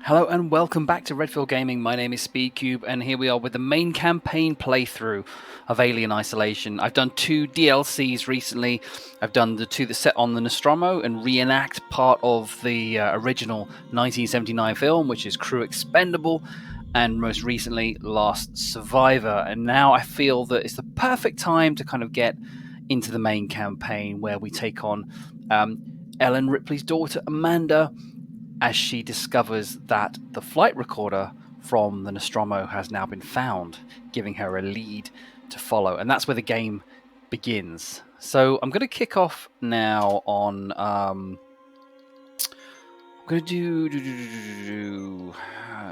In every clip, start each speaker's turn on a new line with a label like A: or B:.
A: Hello and welcome back to Redfield Gaming. My name is Speedcube, and here we are with the main campaign playthrough of Alien Isolation. I've done 2 DLCs recently. I've done the 2 that set on the Nostromo and reenact part of the original 1979 film, which is Crew Expendable, and most recently Last Survivor. And now I feel that it's the perfect time to kind of get into the main campaign, where we take on Ellen Ripley's daughter Amanda, as she discovers that the flight recorder from the Nostromo has now been found, giving her a lead to follow. And that's where the game begins. So I'm going to kick off now on... I'm going to do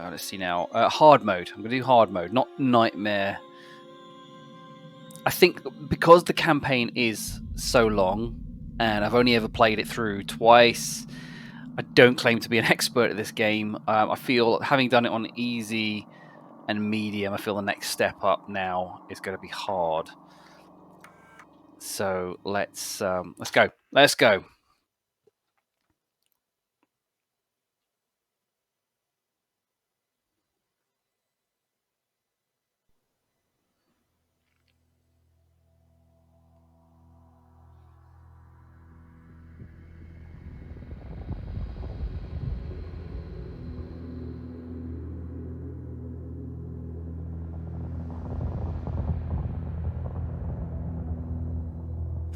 A: let's see now. Hard mode. I'm going to do hard mode, not nightmare. I think because the campaign is so long, and I've only ever played it through twice, I don't claim to be an expert at this game. I feel, having done it on easy and medium, I feel the next step up now is going to be hard. So let's go. Let's go.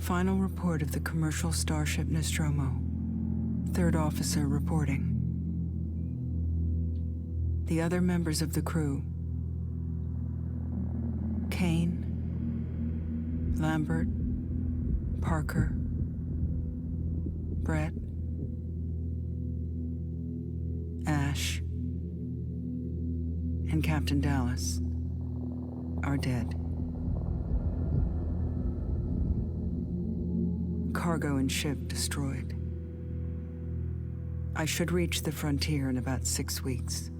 B: Final report of the commercial starship Nostromo. Third officer reporting. The other members of the crew: Kane, Lambert, Parker, Brett, Ash, and Captain Dallas are dead. Cargo and ship destroyed. I should reach the frontier in about 6 weeks.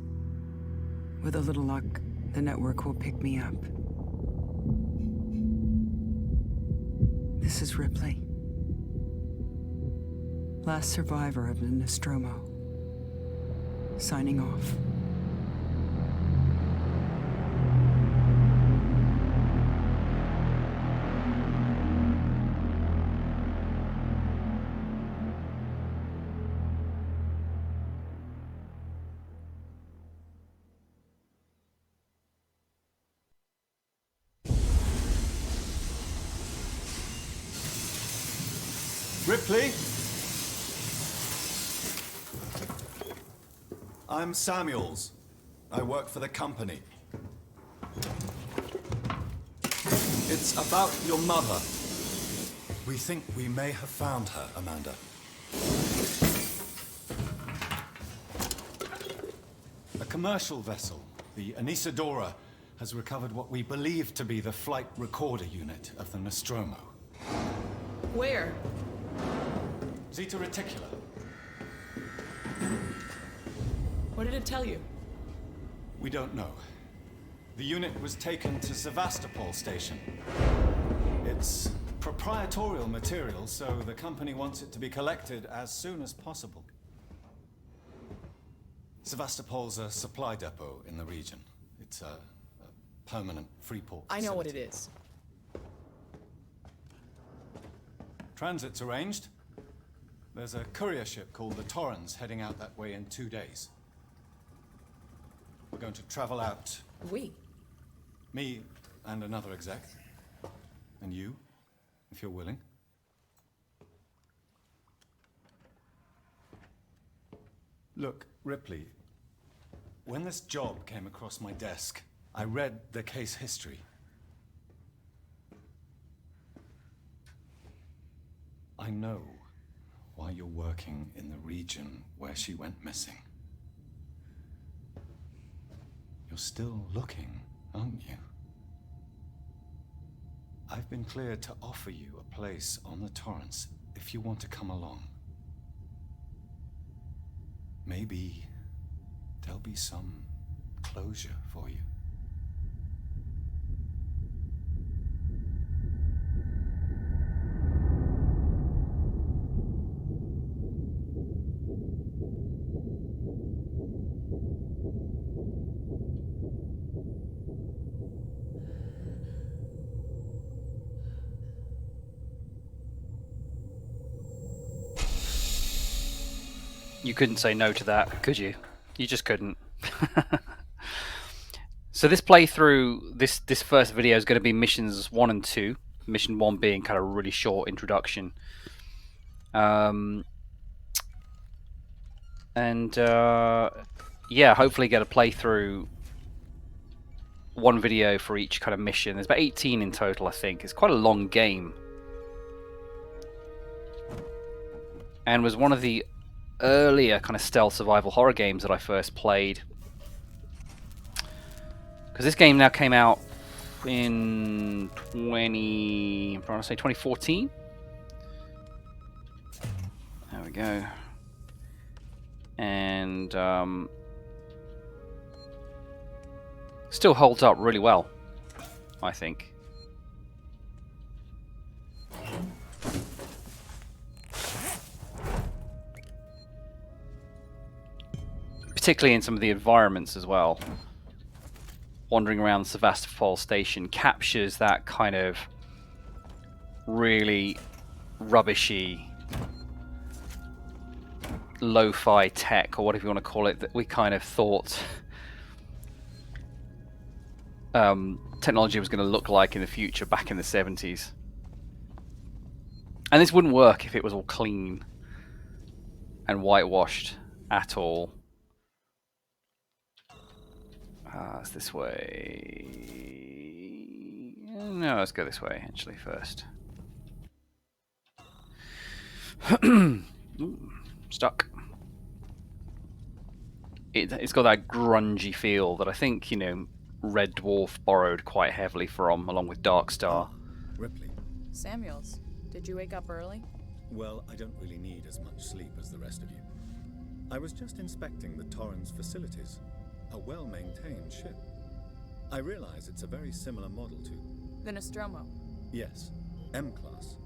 B: With a little luck, the network will pick me up. This is Ripley. Last survivor of the Nostromo. Signing off.
C: Ripley? I'm Samuels. I work for the company. It's about your mother. We think we may have found her, Amanda. A commercial vessel, the Anisadora, has recovered what we believe to be the flight recorder unit of the Nostromo.
D: Where?
C: Zeta Reticula.
D: What did it tell you?
C: We don't know. The unit was taken to Sevastopol Station. It's proprietorial material, so the company wants it to be collected as soon as possible. Sevastopol's a supply depot in the region. It's a permanent free port
D: I
C: facility.
D: know what it is.
C: Transit's arranged. There's a courier ship called the Torrens heading out that way in 2 days. We're going to travel out.
D: We?
C: Me and another exec. And you, if you're willing. Look, Ripley, when this job came across my desk, I read the case history. I know why you're working in the region where she went missing. You're still looking, aren't you? I've been cleared to offer you a place on the Torrens if you want to come along. Maybe there'll be some closure for you.
A: You couldn't say no to that, could you? You just couldn't. So this playthrough, this first video is going to be missions 1 and 2. Mission 1 being kind of a really short introduction. Yeah, hopefully get a playthrough, one video for each kind of mission. There's about 18 in total, I think. It's quite a long game. And was one of the earlier kind of stealth survival horror games that I first played. Because this game now came out in 2014. There we go. And still holds up really well, I think. Particularly in some of the environments as well. Wandering around Sevastopol Station captures that kind of really rubbishy lo-fi tech, or whatever you want to call it, that we kind of thought technology was going to look like in the future back in the 70s. And this wouldn't work if it was all clean and whitewashed at all. It's this way. No, let's go this way actually first. Ooh, stuck. It's got that grungy feel that I think, you know, Red Dwarf borrowed quite heavily from, along with Darkstar.
C: Ripley.
E: Samuels, did you wake up early?
C: Well, I don't really need as much sleep as the rest of you. I was just inspecting the Torrens facilities. A well-maintained ship. I realize it's a very similar model to...
E: The Nostromo.
C: Yes, M-class.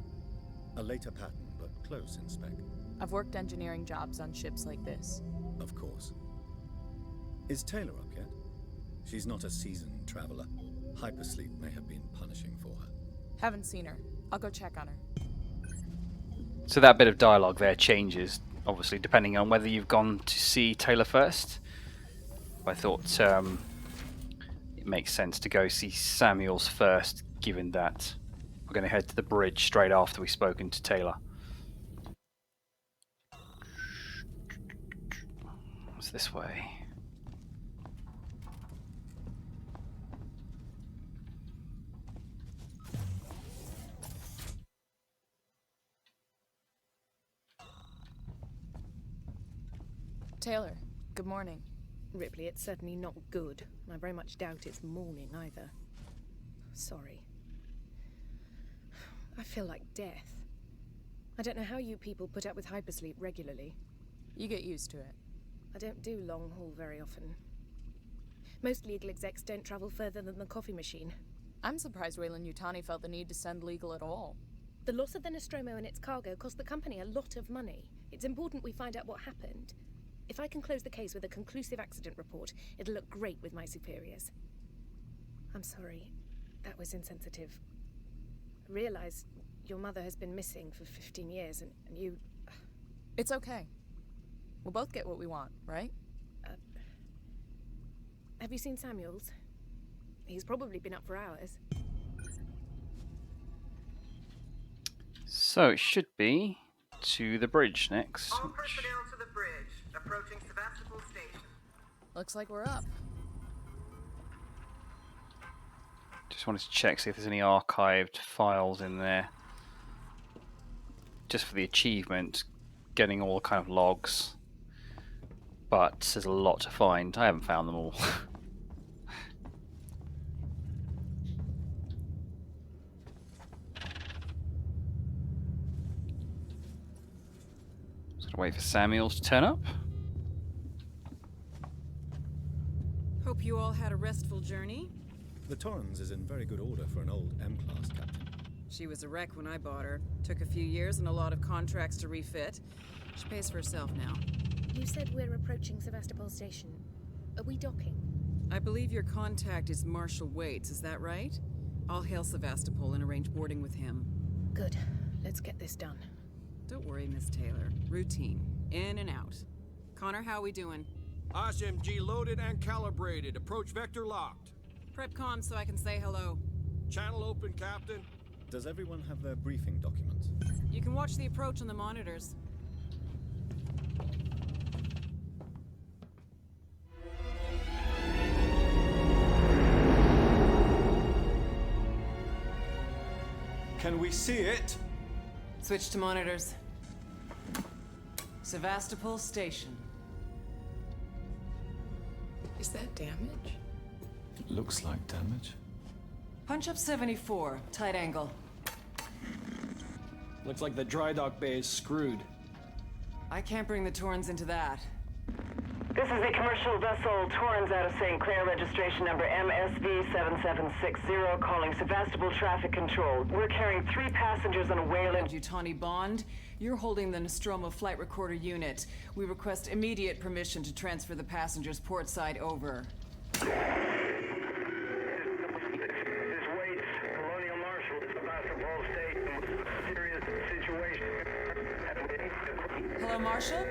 C: A later pattern, but close in spec.
E: I've worked engineering jobs on ships like this.
C: Of course. Is Taylor up yet? She's not a seasoned traveler. Hypersleep may have been punishing for her.
E: Haven't seen her. I'll go check on her.
A: So that bit of dialogue there changes, obviously, depending on whether you've gone to see Taylor first. I thought it makes sense to go see Samuels first, given that we're going to head to the bridge straight after we've spoken to Taylor. What's this way?
E: Taylor, good morning.
F: Ripley, it's certainly not good. I very much doubt it's morning either. Sorry. I feel like death. I don't know how you people put up with hypersleep regularly.
E: You get used to it.
F: I don't do long haul very often. Most legal execs don't travel further than the coffee machine.
E: I'm surprised Weyland Yutani felt the need to send legal at all.
F: The loss of the Nostromo and its cargo cost the company a lot of money. It's important we find out what happened. If I can close the case with a conclusive accident report, it'll look great with my superiors. I'm sorry. That was insensitive. I realize your mother has been missing for 15 years, and you...
E: It's okay. We'll both get what we want, right?
F: Have you seen Samuels? He's probably been up for hours.
A: So it should be to the bridge next.
G: All personnel to the bridge, approaching Sevastopol Station.
E: Looks like we're up.
A: Just wanted to check, see if there's any archived files in there. Just for the achievement, getting all kind of logs. But there's a lot to find. I haven't found them all. Just gotta wait for Samuels to turn up.
H: Hope you all had a restful journey.
C: The Torrens is in very good order for an old M-class captain.
H: She was a wreck when I bought her. Took a few years and a lot of contracts to refit. She pays for herself now.
F: You said we're approaching Sevastopol Station. Are we docking?
H: I believe your contact is Marshal Waits, is that right? I'll hail Sevastopol and arrange boarding with him.
F: Good. Let's get this done.
H: Don't worry, Miss Taylor. Routine. In and out. Connor, how we doing?
I: SMG loaded and calibrated. Approach vector locked.
H: Prep comm so I can say hello.
I: Channel open, Captain.
J: Does everyone have their briefing documents?
H: You can watch the approach on the monitors.
C: Can we see it?
H: Switch to monitors. Sevastopol Station.
D: Is that damage?
C: It looks like damage.
H: Punch up 74, tight angle.
K: Looks like the dry dock bay is screwed.
H: I can't bring the Torrens into that.
G: This is the commercial vessel Torrens out of St. Clair, registration number MSV7760, calling Sevastopol Traffic Control. We're carrying 3 passengers on a Weyland
H: Yutani Bond, you're holding the Nostromo flight recorder unit. We request immediate permission to transfer the passengers port side over.
L: This waits. Colonial Marshal, Sevastopol Station. Serious situation.
H: Hello, Marshal?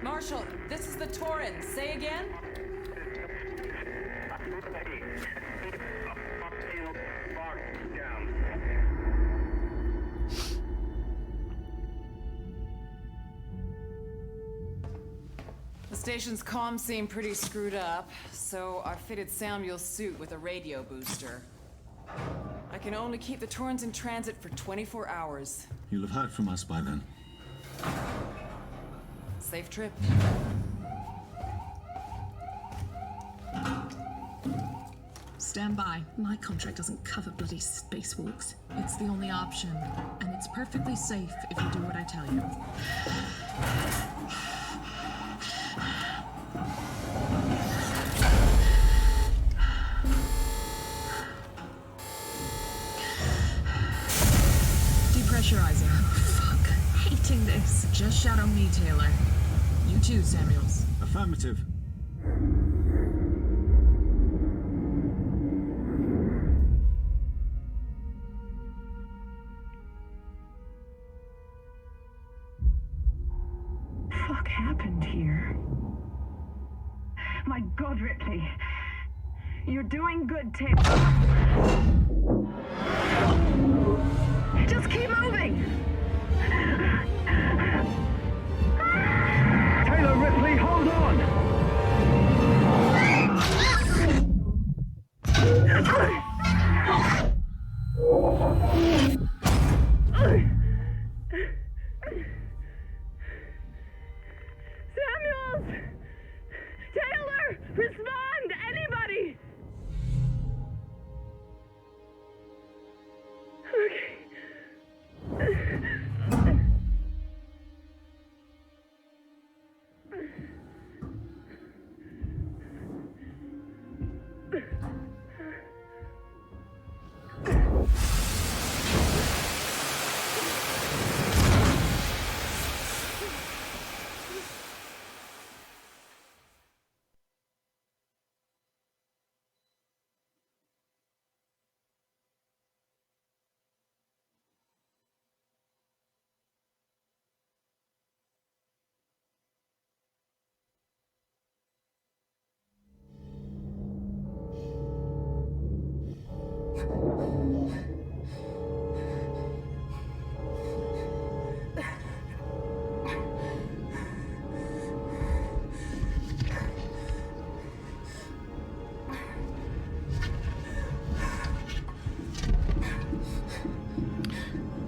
H: Marshal, this is the Torrens. Say again? The station's comms seem pretty screwed up, so I fitted Samuel's suit with a radio booster. I can only keep the Torrens in transit for 24 hours.
J: You'll have heard from us by then.
H: Safe trip.
M: Stand by. My contract doesn't cover bloody spacewalks. It's the only option, and it's perfectly safe if you do what I tell you. Depressurizing. Fuck. Hating this. Just shadow me, Taylor. You too, Samuels.
J: Affirmative.
N: Fuck happened here? My God, Ripley. You're doing good, Taylor. Just keep moving!
L: Taylor, Ripley, hold on!
N: Samuels! Taylor! Respond! Anybody! Okay.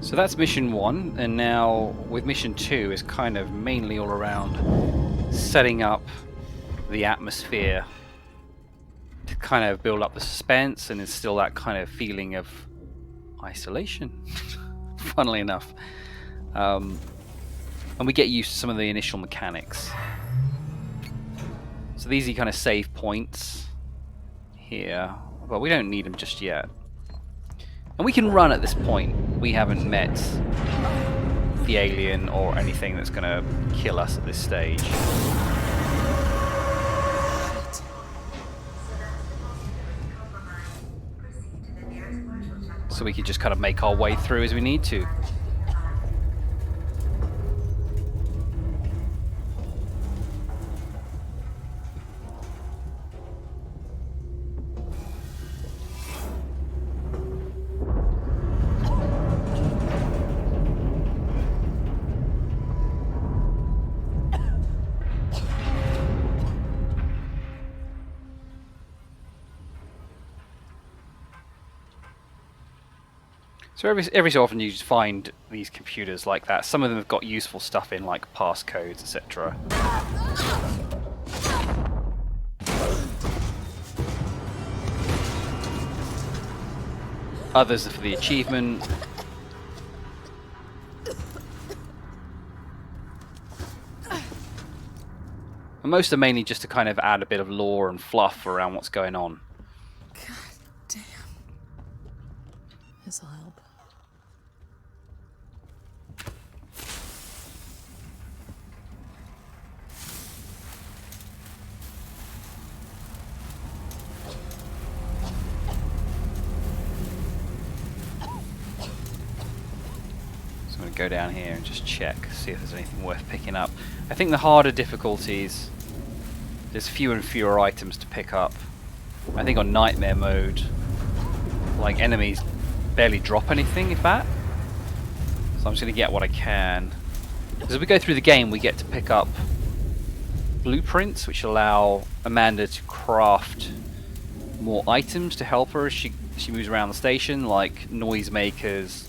A: So that's mission 1, and now with mission 2 is kind of mainly all around setting up the atmosphere to kind of build up the suspense and instill that kind of feeling of isolation, funnily enough. And we get used to some of the initial mechanics. So these are kind of save points here, but we don't need them just yet. And we can run at this point. We haven't met the alien or anything that's going to kill us at this stage. So we can just kind of make our way through as we need to. So every so often you just find these computers like that. Some of them have got useful stuff in, like passcodes, etc. Others are for the achievement. And most are mainly just to kind of add a bit of lore and fluff around what's going on.
D: God damn. This'll help.
A: So I'm going to go down here and just check, see if there's anything worth picking up. I think the harder difficulties, there's fewer and fewer items to pick up. I think on nightmare mode, like, enemies barely drop anything, if that. So I'm just going to get what I can. As we go through the game, we get to pick up blueprints, which allow Amanda to craft more items to help her as she moves around the station, like noisemakers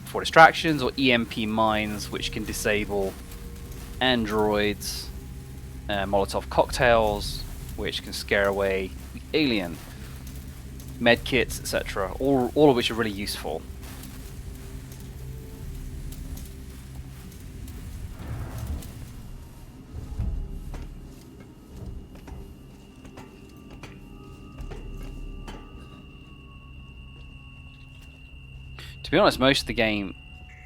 A: for distractions, or EMP mines, which can disable androids, Molotov cocktails, which can scare away the alien, medkits, etc. All of which are really useful. To be honest, most of the game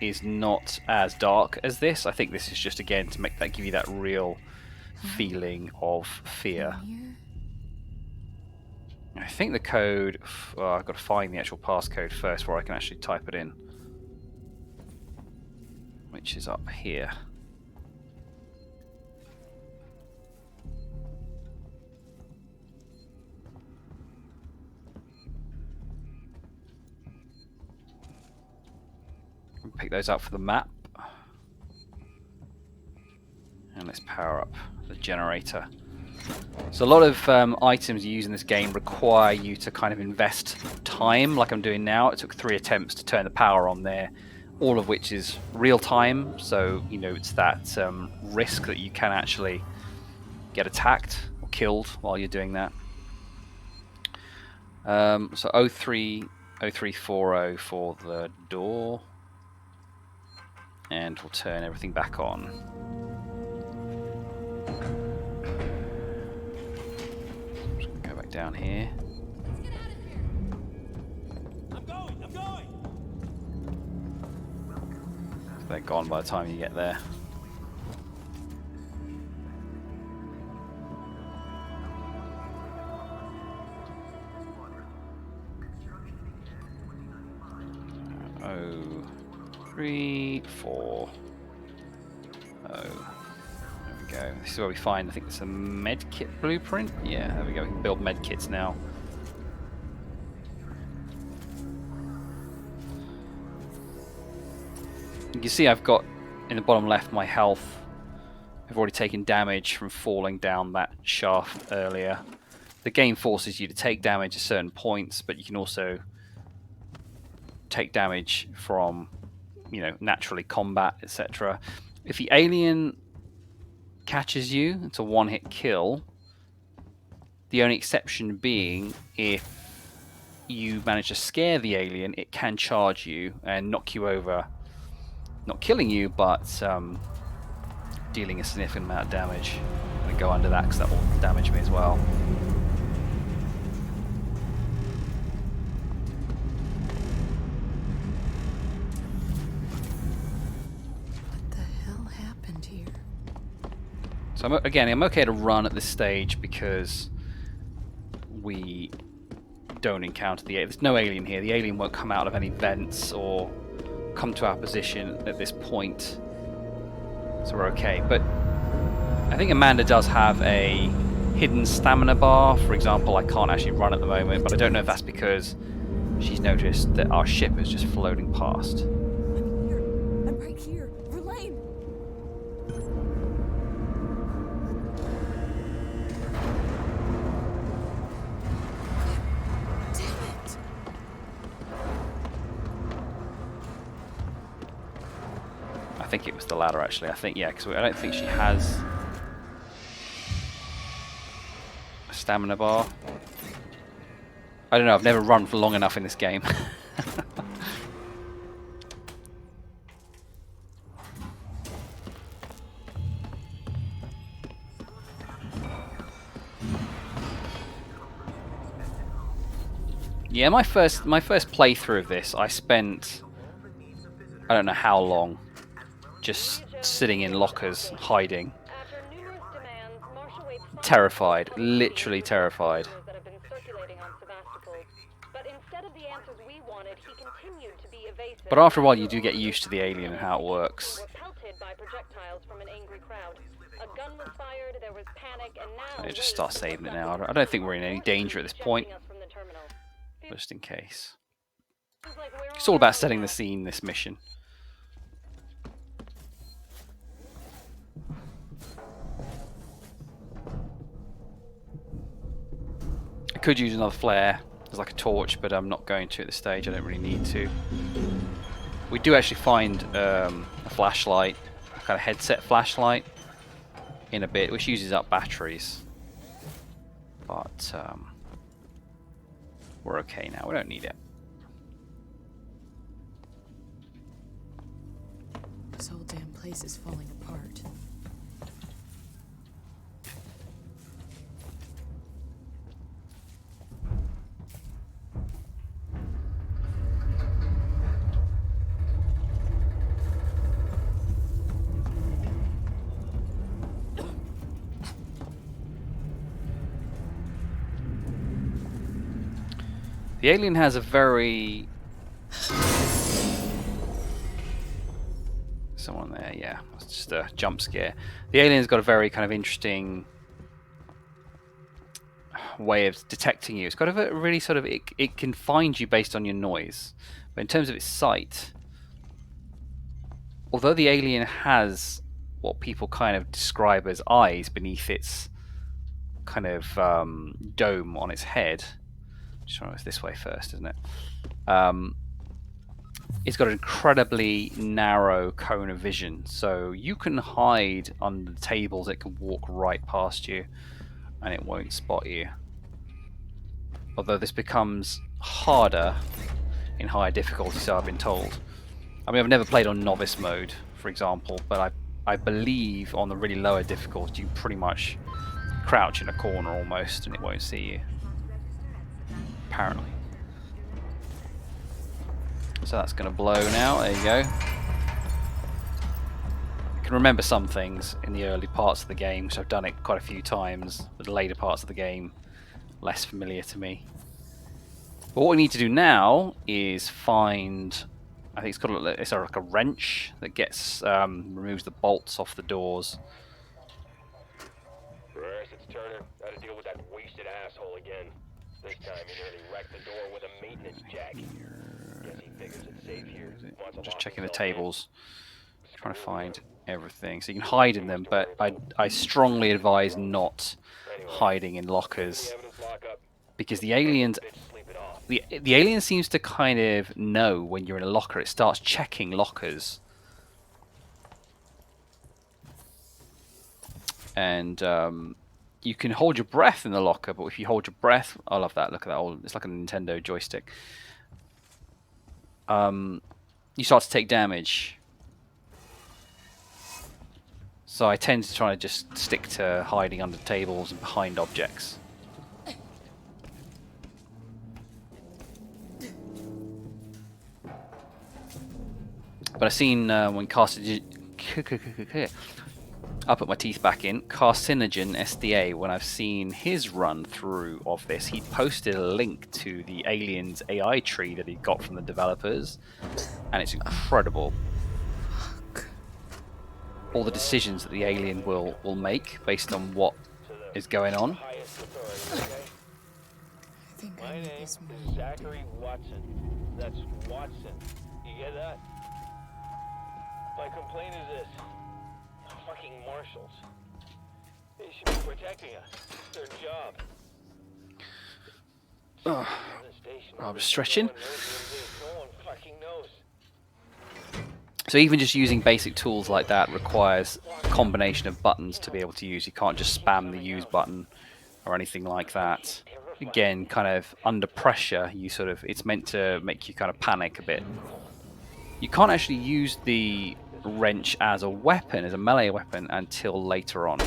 A: is not as dark as this. I think this is just, again, to make that, give you that real feeling of fear. I think the code, I've got to find the actual passcode first before I can actually type it in, which is up here. Pick those up for the map. And let's power up the generator. So a lot of items you use in this game require you to kind of invest time, like I'm doing now. It took 3 attempts to turn the power on there, all of which is real time. So, you know, it's that risk that you can actually get attacked or killed while you're doing that. So 0340 for the door. And we'll turn everything back on. Just gonna go back down here.
O: I'm going!
A: So they're gone by the time you get there. Oh. 3, 4. Oh. There we go. This is where we find, I think it's a medkit blueprint. Yeah, there we go. We can build medkits now. You can see I've got, in the bottom left, my health. I've already taken damage from falling down that shaft earlier. The game forces you to take damage at certain points, but you can also take damage from, you know, naturally combat, etc. If the alien catches you, it's a one-hit kill. The only exception being if you manage to scare the alien, it can charge you and knock you over. Not killing you, but dealing a significant amount of damage. I'm going to go under that because that will damage me as well. So I'm okay to run at this stage because we don't encounter the alien. There's no alien here. The alien won't come out of any vents or come to our position at this point. So we're okay. But I think Amanda does have a hidden stamina bar. For example, I can't actually run at the moment, but I don't know if that's because she's noticed that our ship is just floating past.
E: I'm right here. Verlaine!
A: think it was the latter, actually. I think, yeah, because I don't think she has a stamina bar. I don't know, I've never run for long enough in this game. Yeah, my first playthrough of this, I spent, I don't know how long, just sitting in lockers, hiding. Terrified, literally terrified. But after a while you do get used to the alien and how it works. I just start saving it now. I don't think we're in any danger at this point. Just in case. It's all about setting the scene, this mission. I could use another flare as like a torch, but I'm not going to at this stage. I don't really need to. We do actually find a flashlight, a kind of headset flashlight, in a bit, which uses up batteries. But we're okay now. We don't need it.
E: This whole damn place is falling apart.
A: The alien has a very... Someone there, yeah. It's just a jump scare. The alien's got a very kind of interesting way of detecting you. It's got a really sort of... It can find you based on your noise. But in terms of its sight, although the alien has what people kind of describe as eyes beneath its kind of dome on its head... It's this way first, isn't it? It's got an incredibly narrow cone of vision, so you can hide under the tables. It can walk right past you, and it won't spot you. Although this becomes harder in higher difficulty, so I've been told. I mean, I've never played on novice mode, for example, but I believe on the really lower difficulty, you pretty much crouch in a corner almost, and it won't see you. Apparently. So that's going to blow now. There you go. I can remember some things in the early parts of the game, so I've done it quite a few times. But the later parts of the game, less familiar to me. But what we need to do now is find... I think it's like a wrench that gets removes the bolts off the doors.
O: Reverse, it's Turner. Gotta deal with that wasted asshole again. This time he nearly wrecked the door with a maintenance jack. Guess he figures it's safe here.
A: Just checking the tables, trying to find everything. So you can hide in them, but I strongly advise not hiding in lockers, because the aliens, the alien seems to kind of know when you're in a locker. It starts checking lockers, and you can hold your breath in the locker, but if you hold your breath... I love that. Look at that. It's like a Nintendo joystick. You start to take damage. So I tend to try to just stick to hiding under tables and behind objects. But I've seen when I'll put my teeth back in. Carcinogen SDA, when I've seen his run through of this, he posted a link to the Aliens AI tree that he got from the developers, and it's incredible. All the decisions that the alien will make based on what is going on.
O: My name is Zachary Watson. That's Watson. You get that? My complaint is this. Fucking marshals. They should be protecting us. It's their job.
A: I'm just stretching.
O: No one fucking knows.
A: So even just using basic tools like that requires a combination of buttons to be able to use. You can't just spam the use button or anything like that. Again, kind of under pressure, it's meant to make you kind of panic a bit. You can't actually use the wrench as a weapon, as a melee weapon, until later on.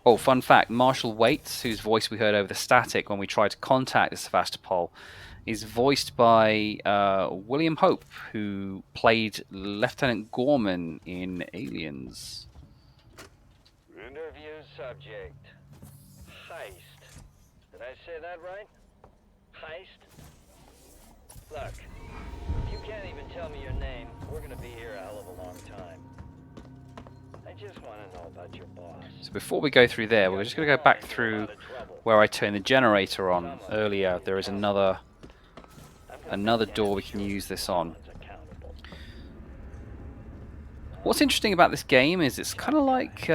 A: Oh, fun fact, Marshall Waits, whose voice we heard over the static when we tried to contact the Sevastopol, is voiced by William Hope, who played Lieutenant Gorman in Aliens.
O: Interview subject. Heist. Did I say that right? Heist? Look, if you can't even tell me your name, we're gonna be here a hell of a long time. I just want to know about your boss.
A: So before we go through there, we're just going to go back through where I turned the generator on earlier. There is another door we can use this on. What's interesting about this game is it's kind of like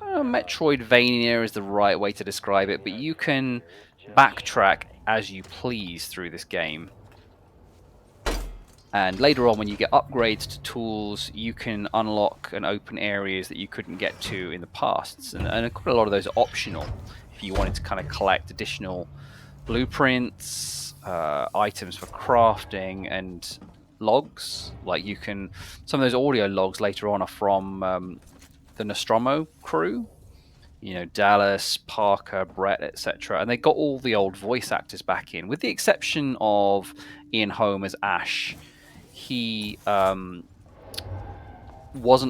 A: Metroidvania is the right way to describe it, but you can backtrack as you please through this game. And later on, when you get upgrades to tools, you can unlock and open areas that you couldn't get to in the past. And quite a lot of those are optional if you wanted to kind of collect additional blueprints, items for crafting, and logs. Like some of those audio logs later on are from the Nostromo crew. You know, Dallas, Parker, Brett, etc. And they got all the old voice actors back in, with the exception of Ian Holm as Ash. He wasn't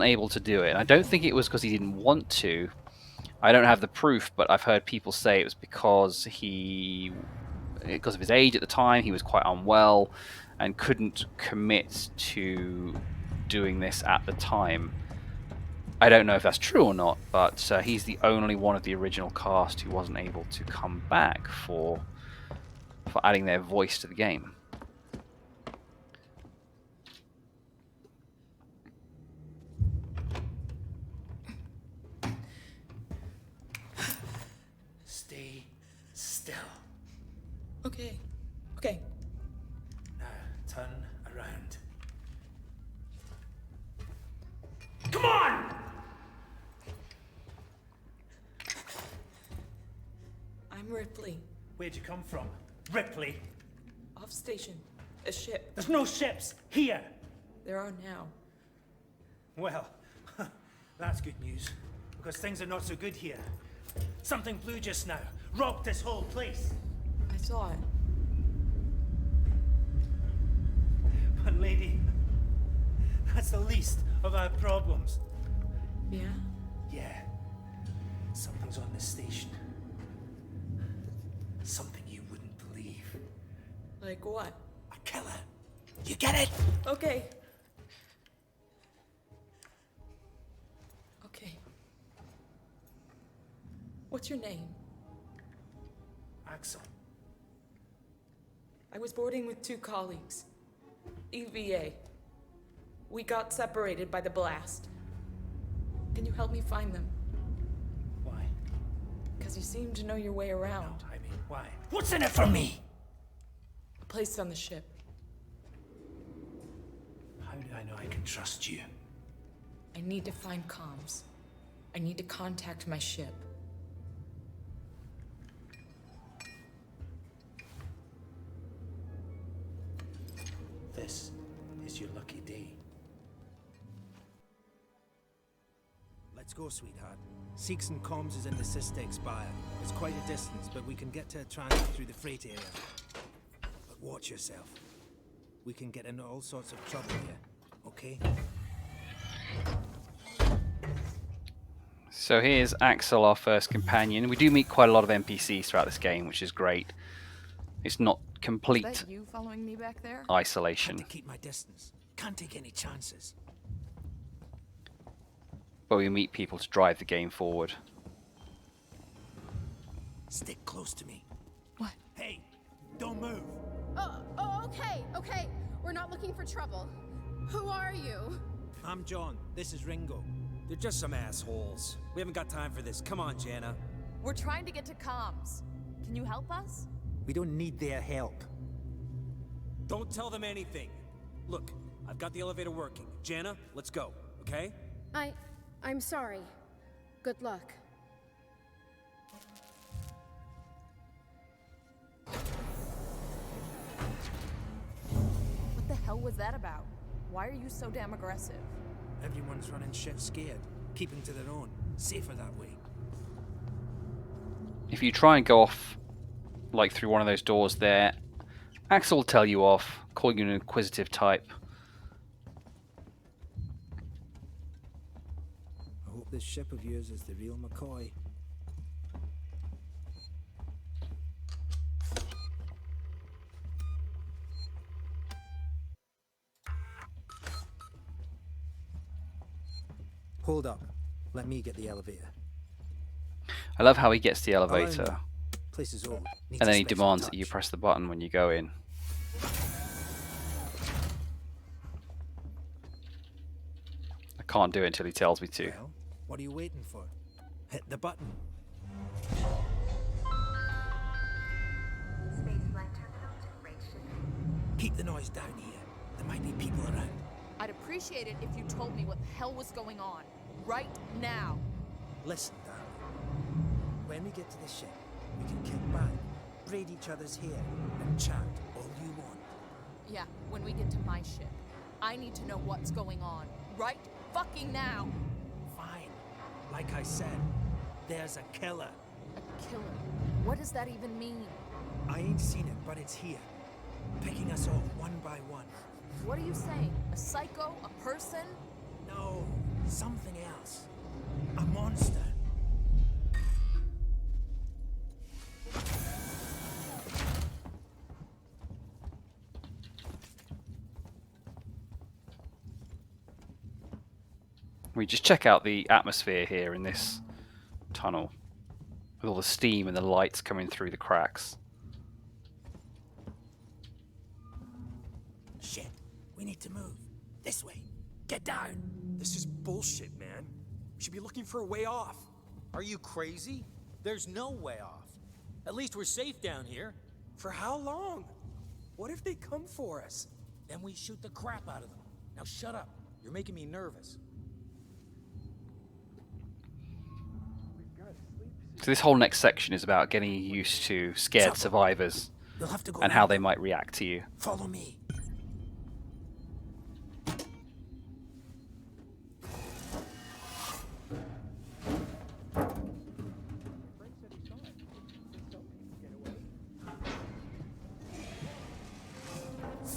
A: able to do it. And I don't think it was because he didn't want to. I don't have the proof, but I've heard people say it was because of his age at the time. He was quite unwell and couldn't commit to doing this at the time. I don't know if that's true or not, but he's the only one of the original cast who wasn't able to come back for adding their voice to the game.
P: Stay still.
D: Okay. Okay.
P: Now, turn around. Come on!
D: I'm Ripley.
P: Where'd you come from? Ripley?
D: Off station. A ship.
P: There's no ships here!
D: There are now.
P: Well, that's good news, because things are not so good here. Something blue just now. Rocked this whole place.
D: I saw it.
P: But lady, that's the least of our problems.
D: Yeah?
P: Yeah. Something's on this station. Something you wouldn't believe.
D: Like what?
P: A killer. You get it?
D: Okay. Okay. What's your name?
P: Axel.
D: I was boarding with 2 colleagues. EVA. We got separated by the blast. Can you help me find them?
P: Why?
D: Because you seem to know your way around.
P: No, I mean, why? What's in it for me?
D: A place on the ship.
P: How do I know I can trust you?
D: I need to find comms. I need to contact my ship.
P: This is your lucky day.
Q: Let's go, sweetheart. Seeks and Comms is in the Systech Spire. It's quite a distance, but we can get to a transit through the freight area. But watch yourself. We can get into all sorts of trouble here, okay?
A: So here's Axel, our first companion. We do meet quite a lot of NPCs throughout this game, which is great. It's not complete
E: Is that you following me back there?
A: isolation.
Q: Had to keep my distance. Can't take any chances.
A: But we meet people to drive the game forward.
Q: Stick close to me.
E: What?
Q: Hey, don't move.
F: Oh, okay, okay. We're not looking for trouble. Who are you?
Q: I'm John. This is Ringo. They're just some assholes. We haven't got time for this. Come on, Jana.
E: We're trying to get to comms. Can you help us?
Q: We don't need their help. Don't tell them anything. Look, I've got the elevator working. Jana, let's go, okay?
F: I'm sorry. Good luck.
E: What the hell was that about? Why are you so damn aggressive?
Q: Everyone's running shit scared, keeping to their own. Safer that way.
A: If you try and go off, like through one of those doors there, Axel will tell you off, call you an inquisitive type.
Q: I hope this ship of yours is the real McCoy. Hold up. Let me get the elevator.
A: I love how he gets the elevator,
Q: Place is old.
A: and then he demands that you press the button when you go in. I can't do it until he tells me to.
Q: Well, what are you waiting for? Hit the button. Keep the noise down here. There might be people around.
E: I'd appreciate it if you told me what the hell was going on. Right now.
Q: Listen, darling. When we get to the ship, we can kick back, braid each other's hair, and chat all you want.
E: Yeah, when we get to my ship. I need to know what's going on. Right fucking now.
Q: Fine. Like I said, there's a killer.
E: A killer? What does that even mean?
Q: I ain't seen it, but it's here. Picking us off one by one.
E: What are you saying? A psycho? A person?
Q: No, something else. A monster.
A: We just check out the atmosphere here in this tunnel, with all the steam and the lights coming through the cracks.
Q: Shit, we need to move. This way. Get down.
R: This is bullshit, man. We should be looking for a way off.
S: Are you crazy? There's no way off. At least we're safe down here.
R: For how long? What if they come for us?
S: Then we shoot the crap out of them. Now shut up. You're making me nervous.
A: So this whole next section is about getting you used to scared survivors and how they might react to you.
Q: Follow me.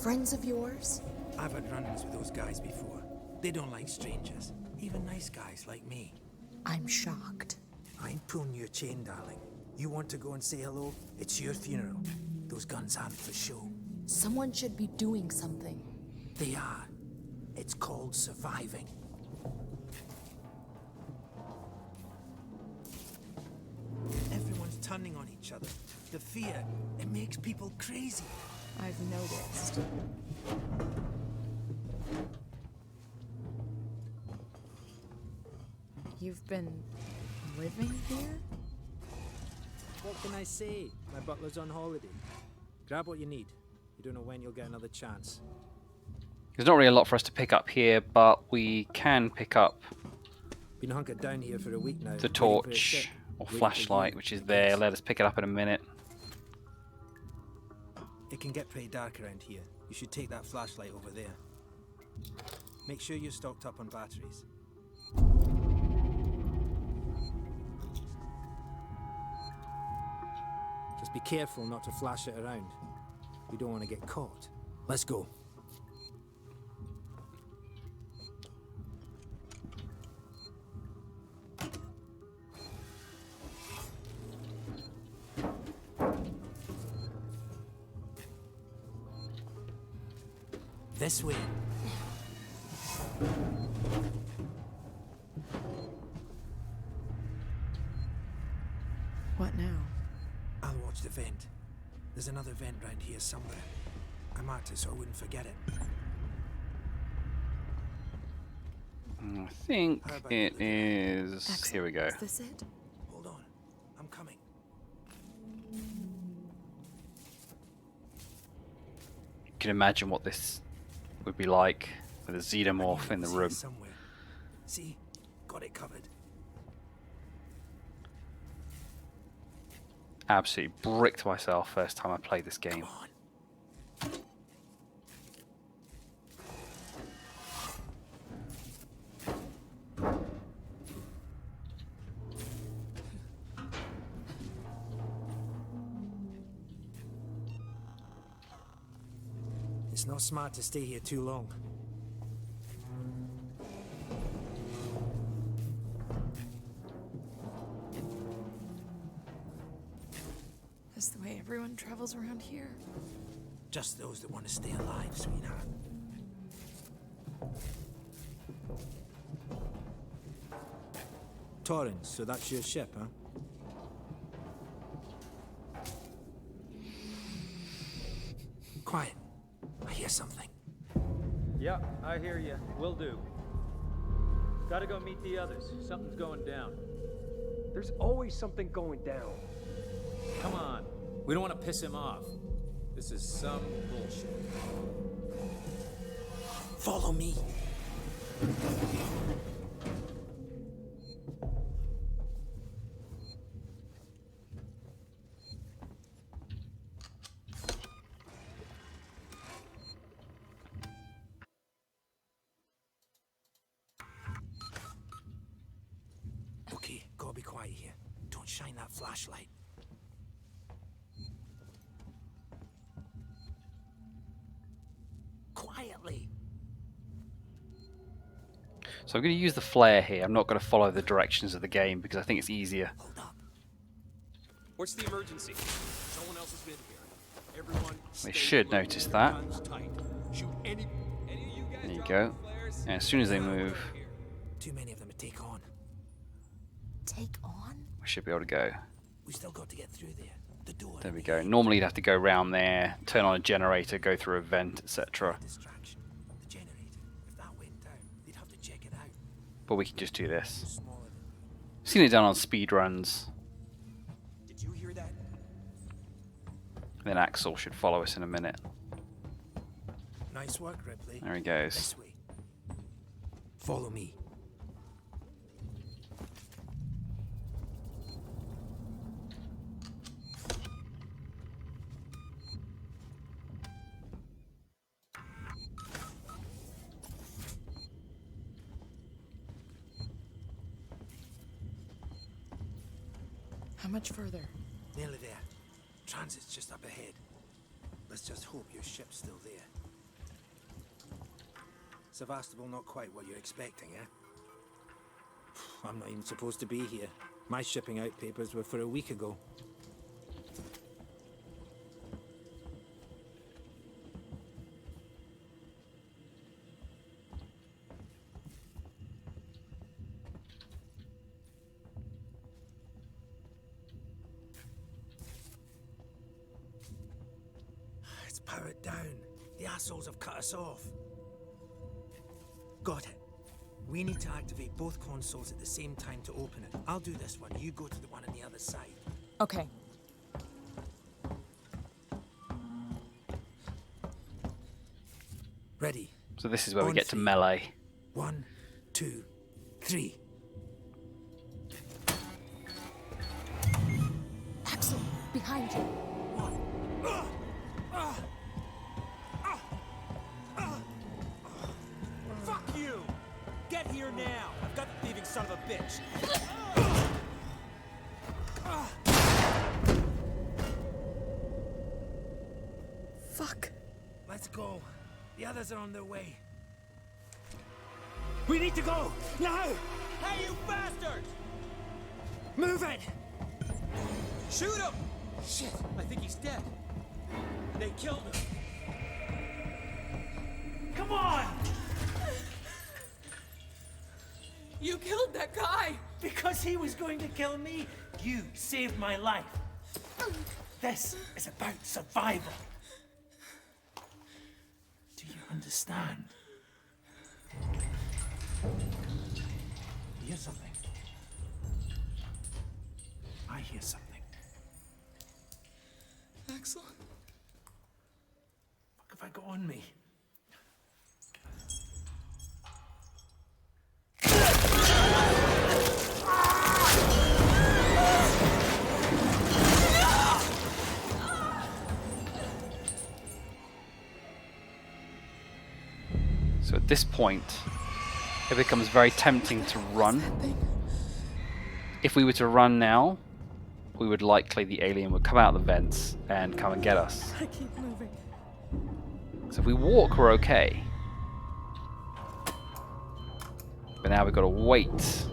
D: Friends of yours?
Q: I've had run-ins with those guys before. They don't like strangers, even nice guys like me.
D: I'm shocked.
Q: I ain't pulling your chain, darling. You want to go and say hello? It's your funeral. Those guns aren't for show.
D: Someone should be doing something.
Q: They are. It's called surviving. Everyone's turning on each other. The fear, it makes people crazy.
E: I've noticed. You've been living here?
Q: What can I say? My butler's on holiday. Grab what you need. You don't know when you'll get another chance.
A: There's not really a lot for us to pick up here, but we can pick up
Q: Been hunkered down here for a week now.
A: the torch or flashlight, which is there. Let us pick it up in a minute.
Q: It can get pretty dark around here. You should take that flashlight over there. Make sure you're stocked up on batteries. Just be careful not to flash it around. We don't want to get caught. Let's go. This way.
E: What now?
Q: I'll watch the vent. There's another vent round here somewhere. I marked it so I wouldn't forget it.
A: I think it is.
H: Axel,
A: Here we go.
H: Is this it?
Q: Hold on. I'm coming.
A: You can imagine what this would be like with a xenomorph in the room.
Q: Somewhere. See? Got it covered.
A: Absolutely bricked myself first time I played this game.
Q: It's not smart to stay here too long.
H: That's the way everyone travels around here.
Q: Just those that want to stay alive, sweetheart. Torrens, so that's your ship, huh? Quiet. I hear something.
T: Yeah, I hear you. Will do. Gotta go meet the others. Something's going down.
K: There's always something going down.
R: Come on. We don't want to piss him off. This is some bullshit.
Q: Follow me. Okay, gotta be quiet here. Don't shine that flashlight. Quietly.
A: So I'm going to use the flare here. I'm not going to follow the directions of the game because I think it's easier.
I: What's the emergency? Someone else has been here. Everyone,
A: They should notice that.
I: shoot any of you guys.
A: There you go. And as soon as they move,
Q: Too many of them to take on.
H: Take on?
A: we should be able to go.
Q: We still got to get through there. The door.
A: There we go. Normally you'd have to go round there, turn on a generator, go through a vent, etc.
Q: Distraction. The generator. If that went down, they'd have to check it out.
A: But we can just do this. Seen it done on speed runs.
R: Did you hear that?
A: Then Axel should follow us in a minute.
Q: Nice work, Ripley.
A: There he goes.
Q: This way. Follow me.
H: How much further?
Q: Nearly there. Transit's just up ahead. Let's just hope your ship's still there. Sevastopol not quite what you're expecting, eh? I'm not even supposed to be here. My shipping out papers were for a week ago. It's powered down. The assholes have cut us off. Got it. We need to activate both consoles at the same time to open it. I'll do this one. You go to the one on the other side.
H: Okay.
Q: Ready.
A: So this is where we
Q: On
A: get to
Q: three.
A: melee.
Q: 1, 2, 3.
H: Axel, behind you.
R: Fuck you! Get here now! I've got the thieving son of a bitch!
H: Fuck.
Q: Let's go. The others are on their way. We need to go! Now!
R: Hey, you bastards!
Q: Move it!
R: Shoot him! Shit, I think he's dead. They killed him.
P: Come on!
D: You killed that guy!
P: Because he was going to kill me, you saved my life. This is about survival. Do you understand? You hear something? I hear something.
D: Axel?
P: What have I got on me?
A: So at this point, it becomes very tempting to run. If we were to run now, we would likely, the alien would come out the vents and come and get us.
D: I keep moving.
A: So if we walk, we're okay. But now we've got to wait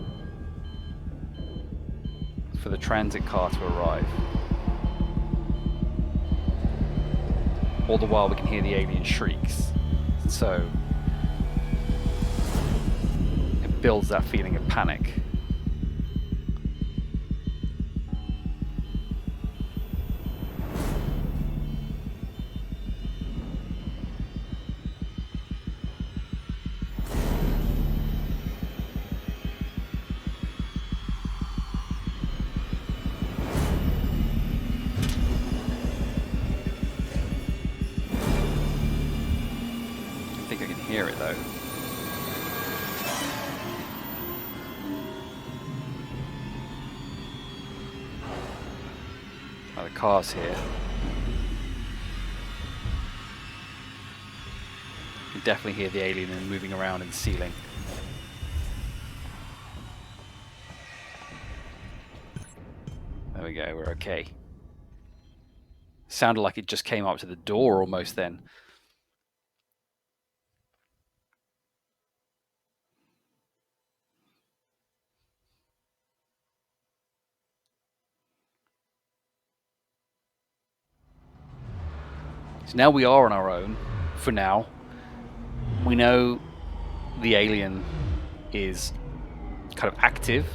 A: for the transit car to arrive. All the while we can hear the alien shrieks. So it builds that feeling of panic. I think I can hear it though. Oh, the car's here. You can definitely hear the alien moving around in the ceiling. There we go, we're okay. Sounded like it just came up to the door almost then. So now we are on our own, for now. We know the alien is kind of active,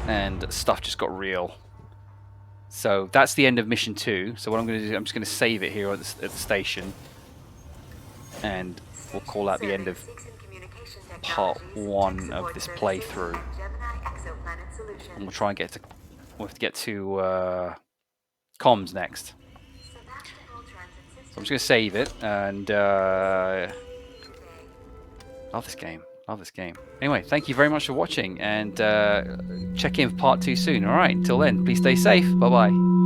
A: and stuff just got real. So that's the end of mission 2. So what I'm going to do, I'm just going to save it here at the station, and we'll call that the end of part 1 of this playthrough. And we'll try and get to, we'll have to get to comms next. So I'm just going to save it, and love this game. Love this game. Anyway, thank you very much for watching, and check in for part 2 soon. Alright, until then, please stay safe. Bye-bye.